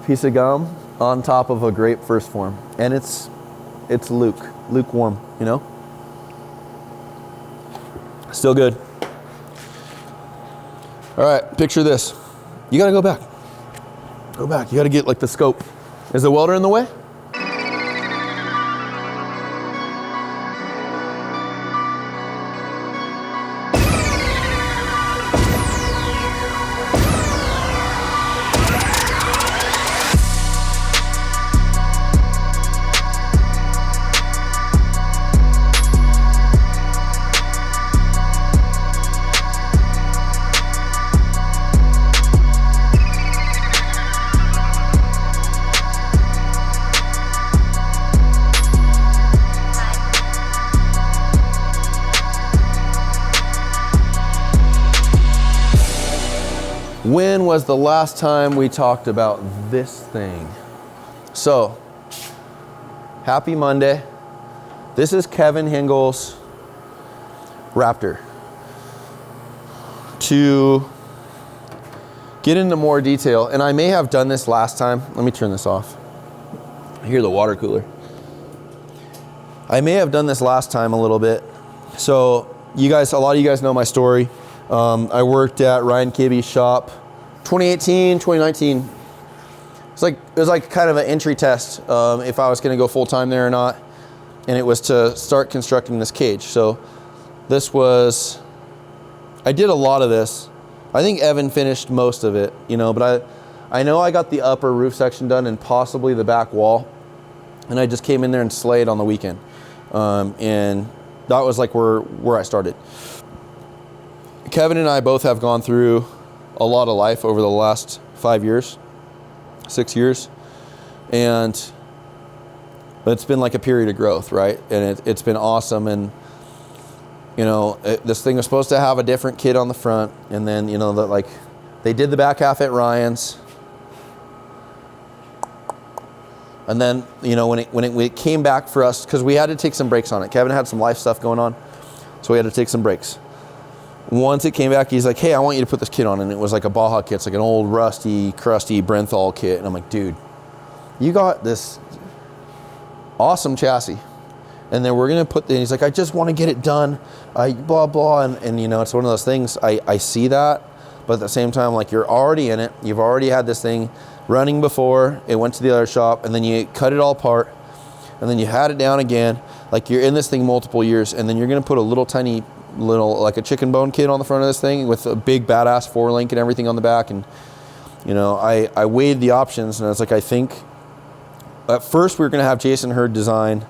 piece of gum on top of a grape first form. And it's lukewarm, you know? Still good. All right, picture this. You gotta go back. Go back, you gotta get like the scope. Is the welder in the way? When was the last time we talked about this thing? So, happy Monday. This is Kevin Hingel's Raptor. To get into more detail, and I may have done this last time. Let me turn this off. I hear the water cooler. I may have done this last time a little bit. So, you guys, a lot of you guys know my story. I worked at Ryan Kibbe's shop 2018, 2019. It was like kind of an entry test if I was going to go full time there or not. And it was to start constructing this cage. So I did a lot of this. I think Evan finished most of it, you know, but I know I got the upper roof section done and possibly the back wall. And I just came in there and slayed on the weekend. And that was like where I started. Kevin and I both have gone through a lot of life over the last 5 years, 6 years. And it's been like a period of growth, right? And it's been awesome. And, you know, this thing was supposed to have a different kit on the front. And then, you know, they did the back half at Ryan's. And then, you know, when it came back for us, because we had to take some breaks on it. Kevin had some life stuff going on, so we had to take some breaks. Once it came back, he's like, hey, I want you to put this kit on. And it was like a Baja kit. It's like an old, rusty, crusty Brenthal kit. And I'm like, dude, you got this awesome chassis. And then we're going to put he's like, I just want to get it done. Blah, blah. And, you know, it's one of those things. I see that. But at the same time, like, you're already in it. You've already had this thing running before. It went to the other shop. And then you cut it all apart. And then you had it down again. Like, you're in this thing multiple years. And then you're going to put a little tiny like a chicken bone kit on the front of this thing with a big badass 4-link and everything on the back. And, you know, I weighed the options, and I was like, I think at first we were going to have Jason Hurd design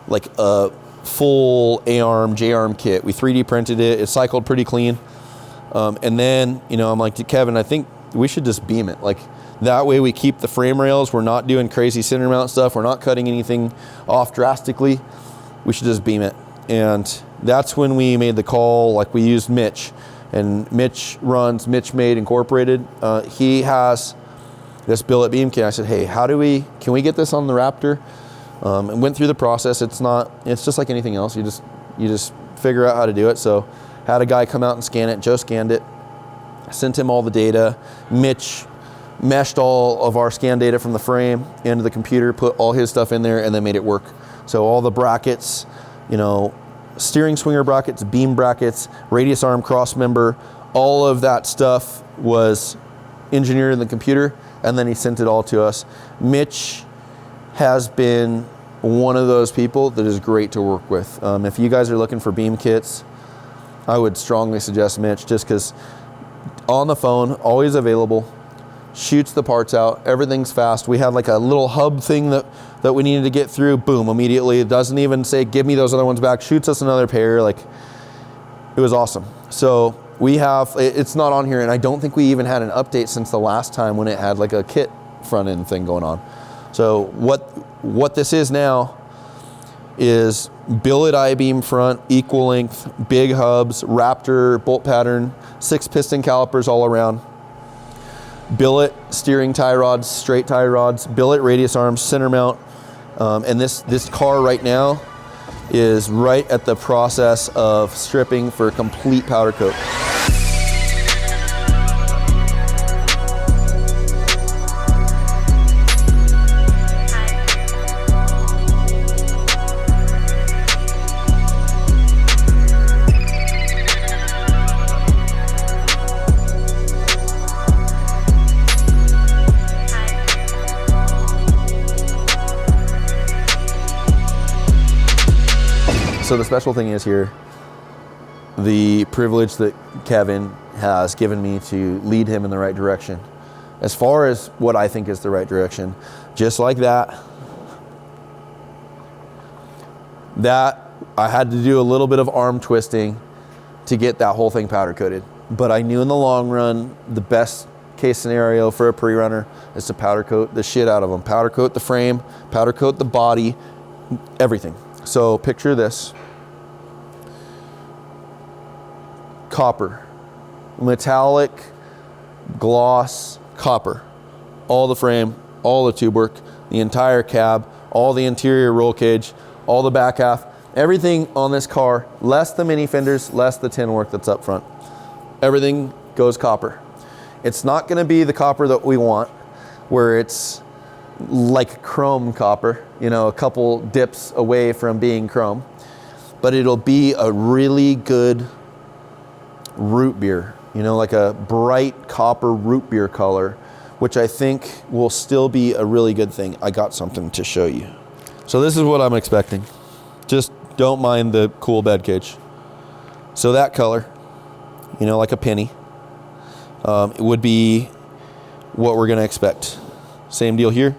like a full A-arm, J-arm kit. We 3D printed it. It cycled pretty clean. And then, you know, I'm like, to Kevin, I think we should just beam it. Like, that way we keep the frame rails. We're not doing crazy center mount stuff. We're not cutting anything off drastically. We should just beam it. And that's when we made the call. Like, we used Mitch, and Mitch runs Mitch Made Incorporated. He has this billet beam kit. I said, hey, can we get this on the Raptor? And went through the process. It's just like anything else. You just figure out how to do it. So had a guy come out and scan it. Joe scanned it, sent him all the data. Mitch meshed all of our scan data from the frame into the computer, put all his stuff in there, and then made it work. So all the brackets, you know, steering swinger brackets, beam brackets, radius arm cross member, all of that stuff was engineered in the computer, and then he sent it all to us. Mitch has been one of those people that is great to work with. If you guys are looking for beam kits, I would strongly suggest Mitch, just because on the phone, always available, shoots the parts out, everything's fast. We had like a little hub thing that we needed to get through, boom, immediately. It doesn't even say, give me those other ones back, shoots us another pair. Like, it was awesome. So we have, it's not on here, and I don't think we even had an update since the last time when it had like a kit front end thing going on. So what this is now is billet I-beam front, equal length, big hubs, Raptor bolt pattern, 6 piston calipers all around. Billet steering tie rods, straight tie rods, billet radius arms, center mount. And this car right now is right at the process of stripping for complete powder coat. so the special thing is here, the privilege that Kevin has given me to lead him in the right direction. As far as what I think is the right direction, just like that, I had to do a little bit of arm twisting to get that whole thing powder coated. But I knew in the long run, the best case scenario for a pre-runner is to powder coat the shit out of them. Powder coat the frame, powder coat the body, everything. So picture this. Copper, metallic, gloss, copper. All the frame, all the tube work, the entire cab, all the interior roll cage, all the back half, everything on this car, less the mini fenders, less the tin work that's up front. Everything goes copper. It's not gonna be the copper that we want, where it's like chrome copper, you know, a couple dips away from being chrome, but it'll be a really good root beer, you know, like a bright copper root beer color, which I think will still be a really good thing. I got something to show you. So this is what I'm expecting. Just don't mind the cool bed cage. So that color, you know, like a penny, it would be what we're gonna expect. Same deal here.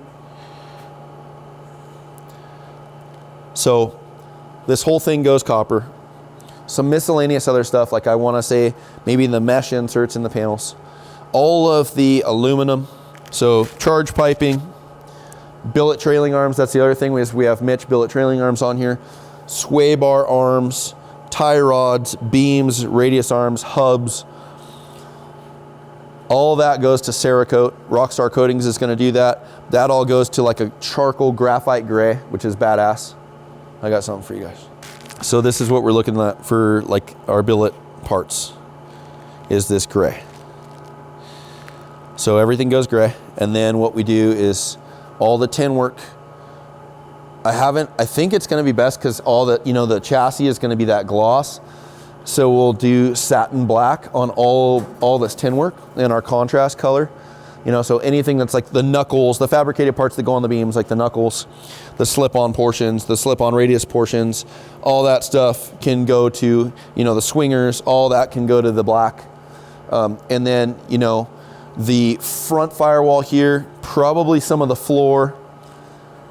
So this whole thing goes copper. Some miscellaneous other stuff, like I wanna say maybe the mesh inserts in the panels. All of the aluminum, so charge piping, billet trailing arms, that's the other thing, we have Mitch billet trailing arms on here, sway bar arms, tie rods, beams, radius arms, hubs. All that goes to Cerakote. Rockstar Coatings is gonna do that. That all goes to like a charcoal graphite gray, which is badass. I got something for you guys. So this is what we're looking at for like our billet parts, is this gray. So everything goes gray. And then what we do is all the tin work. I think it's gonna be best because all the, you know, the chassis is gonna be that gloss. So we'll do satin black on all this tin work in our contrast color. You know, so anything that's like the knuckles, the fabricated parts that go on the beams, like the knuckles, the slip-on portions, the slip-on radius portions, all that stuff can go to, you know, the swingers, all that can go to the black. And then, you know, the front firewall here, probably some of the floor,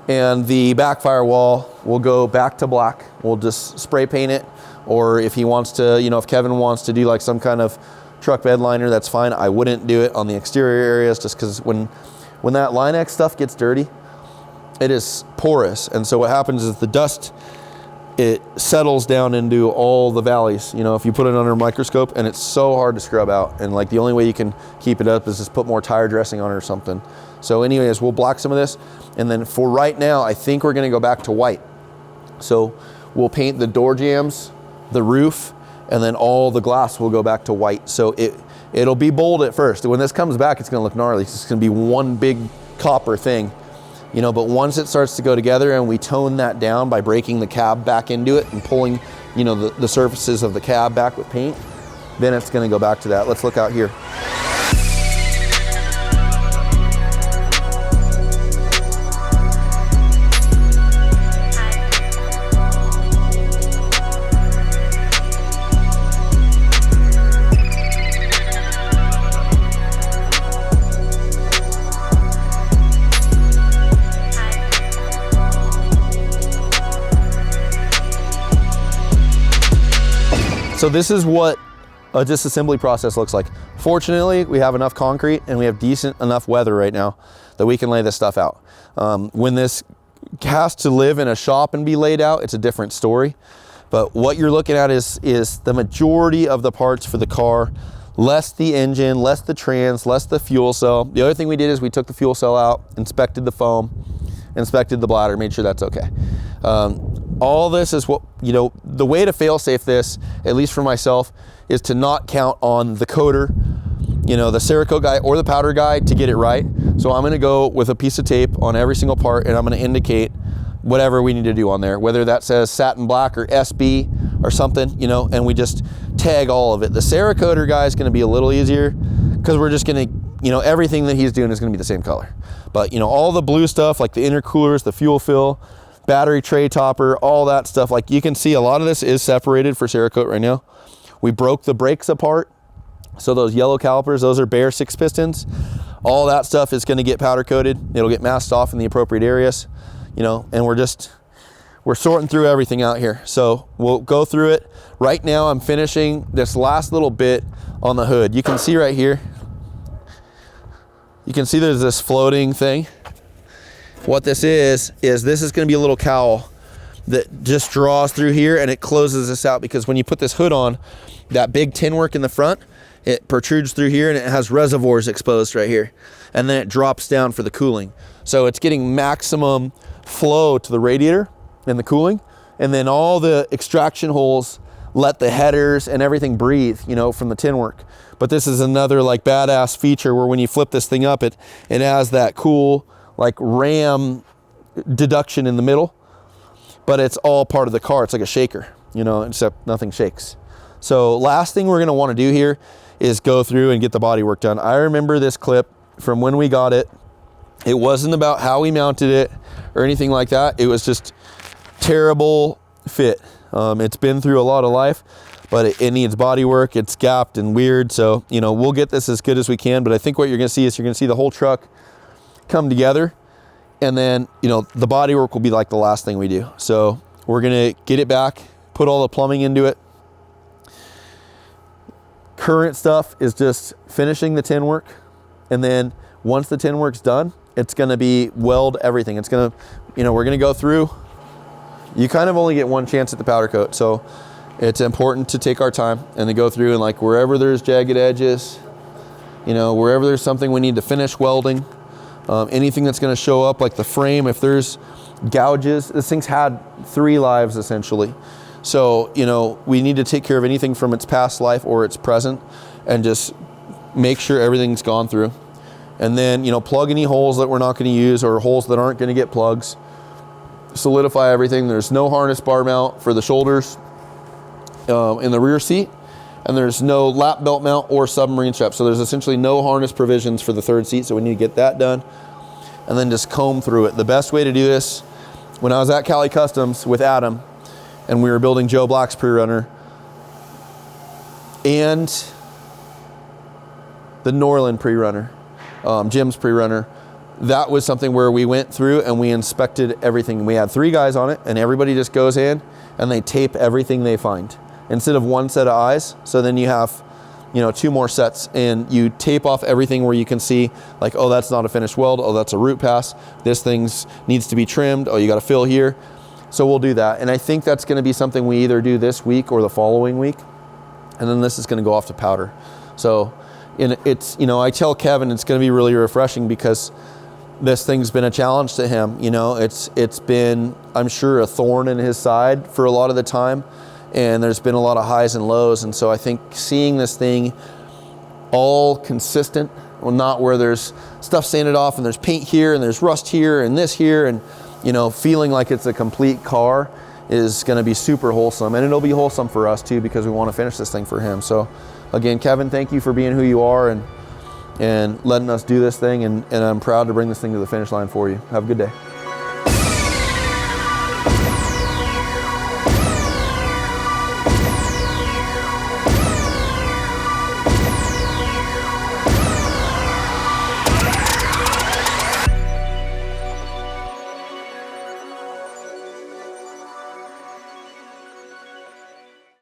and the back firewall will go back to black. We'll just spray paint it, or if he wants to, you know, if Kevin wants to do like some kind of truck bed liner, that's fine. I wouldn't do it on the exterior areas just because when that Line-X stuff gets dirty, it is porous. And so what happens is the dust, it settles down into all the valleys, you know, if you put it under a microscope, and it's so hard to scrub out. And like the only way you can keep it up is just put more tire dressing on it or something. So anyways, we'll block some of this. And then for right now, I think we're gonna go back to white. So we'll paint the door jambs, the roof, and then all the glass will go back to white. So it'll be bold at first. When this comes back, it's gonna look gnarly. It's just gonna be one big copper thing, you know, but once it starts to go together and we tone that down by breaking the cab back into it and pulling, you know, the surfaces of the cab back with paint, then it's gonna go back to that. Let's look out here. So this is what a disassembly process looks like. Fortunately, we have enough concrete and we have decent enough weather right now that we can lay this stuff out. When this has to live in a shop and be laid out, it's a different story. But what you're looking at is the majority of the parts for the car, less the engine, less the trans, less the fuel cell. The other thing we did is we took the fuel cell out, inspected the foam, inspected the bladder, made sure that's okay. All this is what, you know, the way to fail safe this, at least for myself, is to not count on the coater, you know, the Cerakote guy or the powder guy to get it right. So I'm gonna go with a piece of tape on every single part and I'm gonna indicate whatever we need to do on there, whether that says satin black or SB or something, you know, and we just tag all of it. The Cerakoter guy is gonna be a little easier because we're just gonna, you know, everything that he's doing is gonna be the same color. But, you know, all the blue stuff like the intercoolers, the fuel fill, battery tray topper, all that stuff. Like you can see a lot of this is separated for Cerakote right now. We broke the brakes apart. So those yellow calipers, those are bare 6 pistons. All that stuff is going to get powder coated. It'll get masked off in the appropriate areas, you know, and we're sorting through everything out here. So we'll go through it. Right now I'm finishing this last little bit on the hood. You can see right here, you can see there's this floating thing. What this is this is going to be a little cowl that just draws through here and it closes this out, because when you put this hood on, that big tin work in the front, it protrudes through here and it has reservoirs exposed right here. And then it drops down for the cooling. So it's getting maximum flow to the radiator and the cooling. And then all the extraction holes let the headers and everything breathe, you know, from the tin work. But this is another like badass feature where when you flip this thing up, it has that cool like ram deduction in the middle, but it's all part of the car. It's like a shaker, you know, except nothing shakes. So last thing we're gonna wanna do here is go through and get the body work done. I remember this clip from when we got it. It wasn't about how we mounted it or anything like that. It was just terrible fit. It's been through a lot of life, but it needs body work. It's gapped and weird. So, you know, we'll get this as good as we can, but I think what you're gonna see is you're gonna see the whole truck come together, and then, you know, the body work will be like the last thing we do. So we're gonna get it back, put all the plumbing into it. Current stuff is just finishing the tin work, and then once the tin work's done, it's gonna be weld everything. It's gonna, you know, we're gonna go through. You kind of only get one chance at the powder coat, so it's important to take our time and to go through and like wherever there's jagged edges, you know, wherever there's something we need to finish welding, anything that's gonna show up, like the frame, if there's gouges. This thing's had 3 lives essentially. So, you know, we need to take care of anything from its past life or its present and just make sure everything's gone through. And then, you know, plug any holes that we're not going to use or holes that aren't going to get plugs. Solidify everything. There's no harness bar mount for the shoulders in the rear seat. And there's no lap belt mount or submarine strap. So there's essentially no harness provisions for the 3rd seat. So we need to get that done. And then just comb through it. The best way to do this, when I was at Cali Customs with Adam, and we were building Joe Black's pre-runner and the Norland pre-runner, Jim's pre-runner, that was something where we went through and we inspected everything. We had 3 guys on it, and everybody just goes in and they tape everything they find instead of 1 set of eyes. So then you have, you know, 2 more sets, and you tape off everything where you can see like, oh, that's not a finished weld. Oh, that's a root pass. This thing's needs to be trimmed. Oh, you got to fill here. So we'll do that. And I think that's going to be something we either do this week or the following week. And then this is going to go off to powder. So it's, you know, I tell Kevin it's going to be really refreshing because this thing's been a challenge to him. You know, it's been, I'm sure, a thorn in his side for a lot of the time. And there's been a lot of highs and lows. And so I think seeing this thing all consistent, well, not where there's stuff sanded off and there's paint here and there's rust here and this here, and you know, feeling like it's a complete car is going to be super wholesome. And it'll be wholesome for us too, because we want to finish this thing for him. So again, Kevin, thank you for being who you are and letting us do this thing. And I'm proud to bring this thing to the finish line for you. Have a good day.